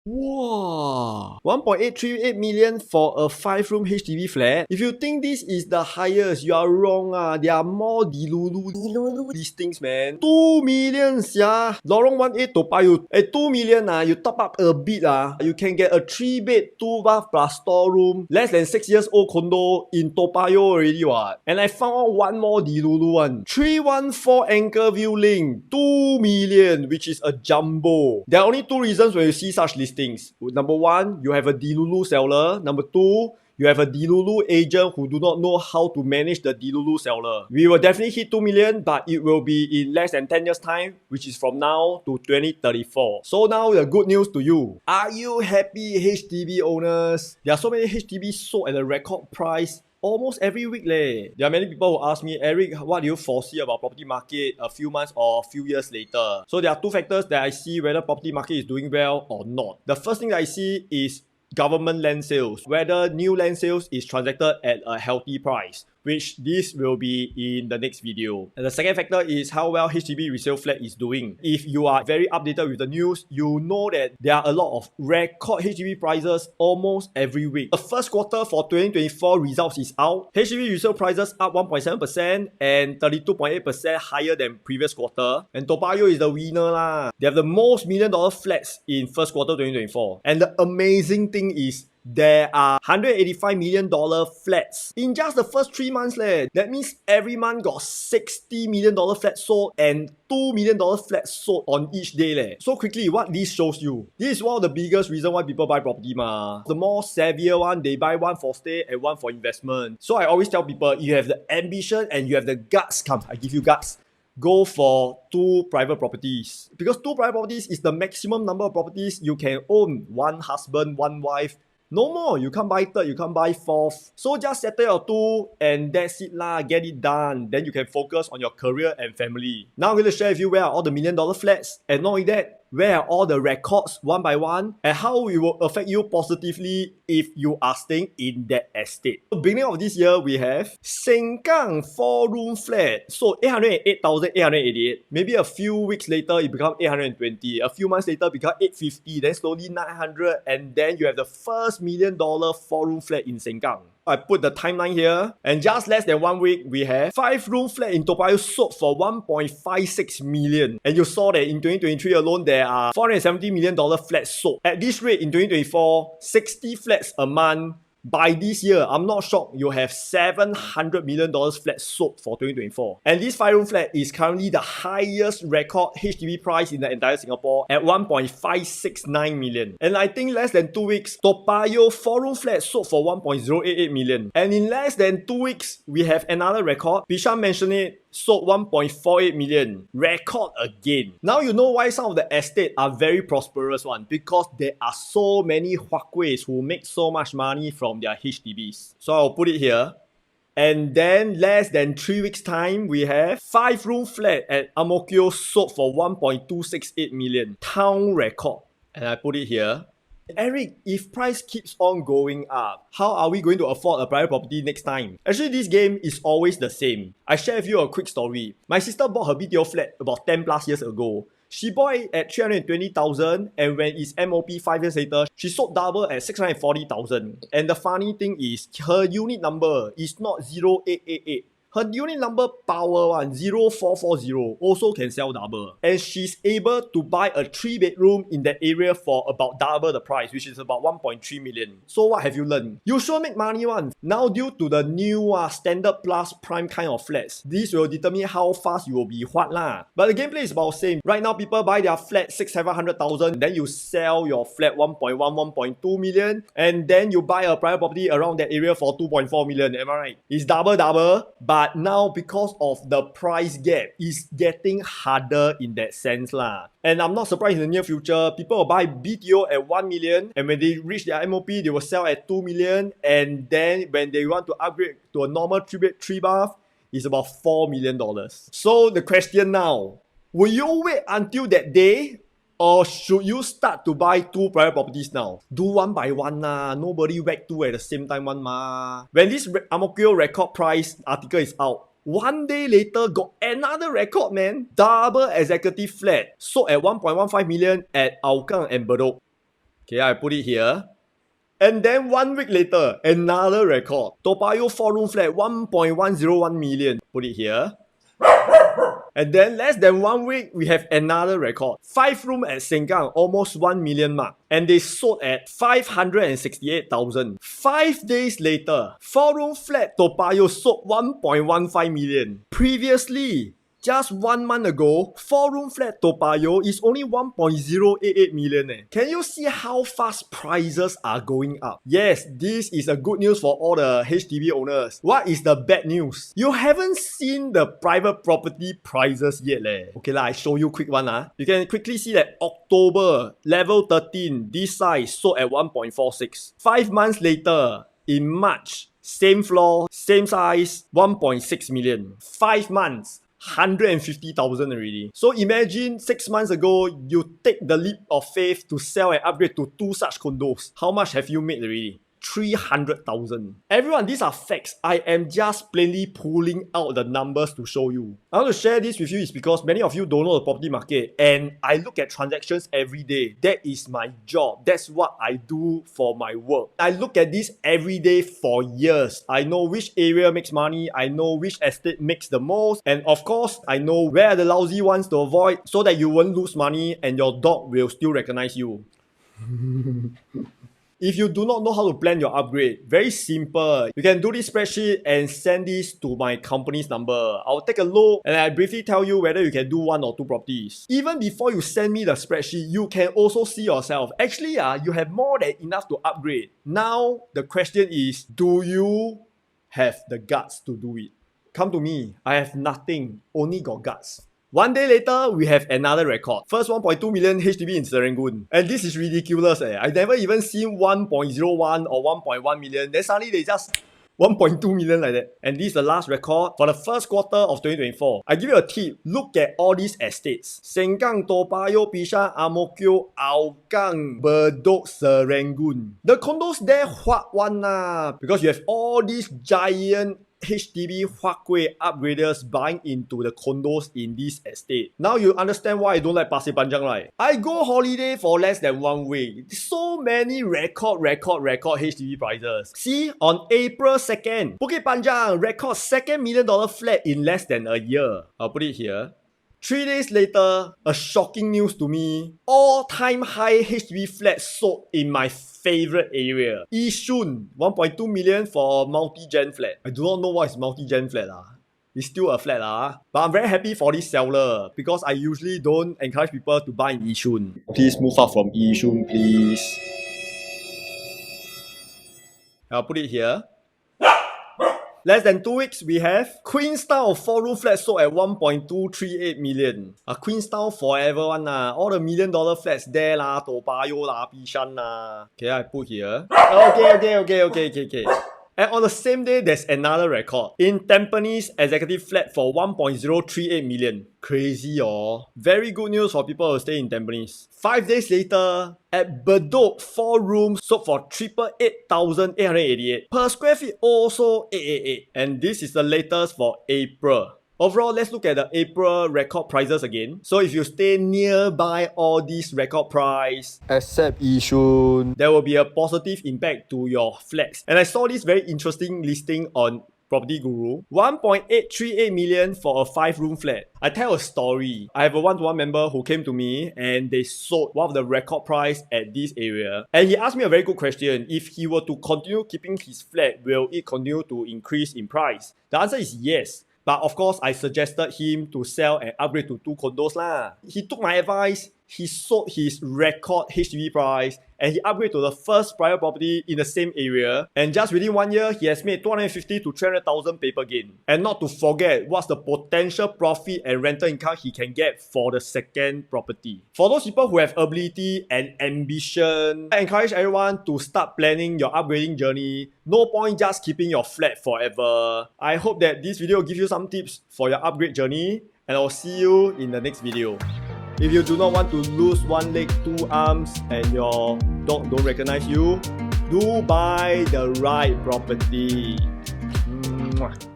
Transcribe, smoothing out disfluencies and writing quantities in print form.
Wow, 1.838 million for a 5-room HDB flat. If you think this is the highest, you are wrong. There are more Dilulu listings, man. 2 million, yeah. Lorong 1A Toa Payoh. 2 million, you top up a bit, you can get a 3-bed, 2-bath plus storeroom, less than 6 years old condo in Toa Payoh already, what? And I found out one more Dilulu one. 314 Anchorview Link, 2 million, which is a jumbo. There are only two reasons when you see such listings. Number one, you have a Dilulu seller. Number two, you have a Dilulu agent who do not know how to manage the Dilulu seller. We will definitely hit 2 million, but it will be in less than 10 years time, which is from now to 2034. So now the good news to you. Are you happy, HDB owners? There are so many HDB sold at a record price almost every week leh. There are many people who ask me, Eric, what do you foresee about property market a few months or a few years later? So there are two factors that I see whether property market is doing well or not. The first thing that I see is government land sales, whether new land sales is transacted at a healthy price, which this will be in the next video. And the second factor is how well HDB resale flat is doing. If you are very updated with the news, you know that there are a lot of record HDB prices almost every week. The first quarter for 2024 results is out. HDB resale prices up 1.7% and 32.8% higher than previous quarter. And Toa Payoh is the winner lah. They have the most $1 million flats in first quarter 2024. And the amazing thing is there are $185 million flats in just the first 3 months leh. That means every month got $60 million flats sold and $2 million flats sold on each day leh. So quickly, what this shows you? This is one of the biggest reasons why people buy property ma. The more savvier one, they buy one for stay and one for investment. So I always tell people, you have the ambition and you have the guts. Come, I give you guts. Go for 2 private properties. Because 2 private properties is the maximum number of properties you can own. One husband, one wife. No more. You can't buy third, you can't buy fourth. So just settle your 2 and that's it lah. Get it done. Then you can focus on your career and family. Now I'm going to share with you where are all the $1 million flats. And not only that, where are all the records one by one and how it will affect you positively if you are staying in that estate. So beginning of this year, we have Sengkang 4-room flat. So 808,888. Maybe a few weeks later, it become 820. A few months later, it become 850. Then slowly 900. And then you have the first $1 million 4-room flat in Sengkang. I put the timeline here, and just less than 1 week, we have 5-room flat in Toa Payoh sold for $1.56 million. And you saw that in 2023 alone, there are $470 million flats sold. At this rate, in 2024, 60 flats a month. By this year, I'm not shocked, you have $700 million flats sold for 2024. And this 5-room flat is currently the highest record HDB price in the entire Singapore at $1.569 million. And I think less than 2 weeks, Toa Payoh 4-room flat sold for $1.088 million. And in less than 2 weeks, we have another record. Bishan mentioned it. Sold 1.48 million. Record again. Now you know why some of the estates are very prosperous one. Because there are so many huakuis who make so much money from their HDBs. So I'll put it here. And then less than 3 weeks time, we have 5-room flat at Ang Mo Kio sold for 1.268 million. Town record. And I put it here. Eric, if price keeps on going up, how are we going to afford a private property next time? Actually, this game is always the same. I share with you a quick story. My sister bought her BTO flat about 10 plus years ago. She bought it at 320,000 and when it's MOP 5 years later, she sold double at 640,000. And the funny thing is, her unit number is not 0888. Her unit number power one 0440 also can sell double. And she's able to buy a 3-bedroom in that area for about double the price, which is about 1.3 million. So what have you learned? You sure make money one. Now due to the new standard plus prime kind of flats, this will determine how fast you will be what lah. But the gameplay is about the same. Right now people buy their flat 600,000-700,000, then you sell your flat 1.1, 1.2 million, and then you buy a private property around that area for 2.4 million. Am I right? It's double, but now because of the price gap, it's getting harder in that sense lah. And I'm not surprised in the near future, people will buy BTO at 1 million and when they reach their MOP, they will sell at 2 million, and then when they want to upgrade to a normal 3-bed 3-bath, it's about $4 million. So the question now, will you wait until that day? Or should you start to buy 2 private properties now? Do one by one lah. Nobody whack 2 at the same time one ma. When this Ang Mo Kio record price article is out, 1 day later got another record man. Double executive flat sold at 1.15 million at Hougang and Bedok. Okay, I put it here. And then 1 week later, another record. Toa Payoh 4-room flat, 1.101 million. Put it here. And then less than 1 week, we have another record. 5-room at Sengkang, almost 1 million mark. And they sold at 568,000. 5 days later, 4-room flat Toa Payoh sold 1.15 million. Previously, just 1 month ago, 4-room flat Toa Payoh is only 1.088 million. Can you see how fast prices are going up? Yes, this is a good news for all the HDB owners. What is the bad news? You haven't seen the private property prices yet. Okay, I show you quick one. You can quickly see that October, level 13, this size sold at 1.46. 5 months later, in March, same floor, same size, 1.6 million. 5 months. 150,000 already. So imagine 6 months ago, you take the leap of faith to sell and upgrade to 2 such condos. How much have you made already? 300,000. Everyone, these are facts. I am just plainly pulling out the numbers to show you. I want to share this with you is because many of you don't know the property market and I look at transactions every day. That is my job. That's what I do for my work. I look at this every day for years. I know which area makes money. I know which estate makes the most. And of course, I know where are the lousy ones to avoid so that you won't lose money and your dog will still recognize you. If you do not know how to plan your upgrade, very simple. You can do this spreadsheet and send this to my company's number. I'll take a look and I briefly tell you whether you can do 1 or 2 properties. Even before you send me the spreadsheet, you can also see yourself. Actually, you have more than enough to upgrade. Now, the question is, do you have the guts to do it? Come to me. I have nothing, only got guts. 1 day later, we have another record. First 1.2 million HDB in Serangoon. And this is ridiculous. I never even seen 1.01 or 1.1 million. Then suddenly they just 1.2 million like that. And this is the last record for the first quarter of 2024. I give you a tip. Look at all these estates. Sengkang, Toa Payoh, Bishan, Ang Mo Kio, Hougang, Bedok, Serangoon. The condos there huat one because you have all these giant HDB Huatkueh upgraders buying into the condos in this estate. Now you understand why I don't like Pasir Panjang, right? I go holiday for less than 1 week. So many record HDB prices. See, on April 2nd, Bukit Panjang record $2 million flat in less than a year. I'll put it here. 3 days later, a shocking news to me. All-time high HDB flat sold in my favorite area. Yishun, 1.2 million for a multi-gen flat. I do not know what is multi-gen flat. It's still a flat. But I'm very happy for this seller because I usually don't encourage people to buy in Yishun. Please move out from Yishun, please. I'll put it here. Less than 2 weeks, we have Queenstown 4-room flat sold at 1.238 million. Queenstown forever one all the $1 million flats there Toa Payoh Bishan Okay, I put here. Okay. And on the same day, there's another record. In Tampines, executive flat for 1.038 million. Crazy, Very good news for people who stay in Tampines. 5 days later, at Bedok, 4 rooms sold for 888,888. Per square feet, also 888. And this is the latest for April. Overall, let's look at the April record prices again. So if you stay nearby all these record price, except Yishun, there will be a positive impact to your flats. And I saw this very interesting listing on Property Guru. 1.838 million for a 5-room flat. I tell a story. I have a one-to-one member who came to me and they sold one of the record price at this area. And he asked me a very good question. If he were to continue keeping his flat, will it continue to increase in price? The answer is yes. But of course, I suggested him to sell and upgrade to 2 condos He took my advice. He sold his record HDB price and he upgraded to the first private property in the same area. And just within 1 year, he has made 250 to 300,000 paper gain. And not to forget what's the potential profit and rental income he can get for the second property. For those people who have ability and ambition, I encourage everyone to start planning your upgrading journey. No point just keeping your flat forever. I hope that this video gives you some tips for your upgrade journey. And I'll see you in the next video. If you do not want to lose 1 leg, 2 arms, and your dog don't recognize you, do buy the right property. Mwah.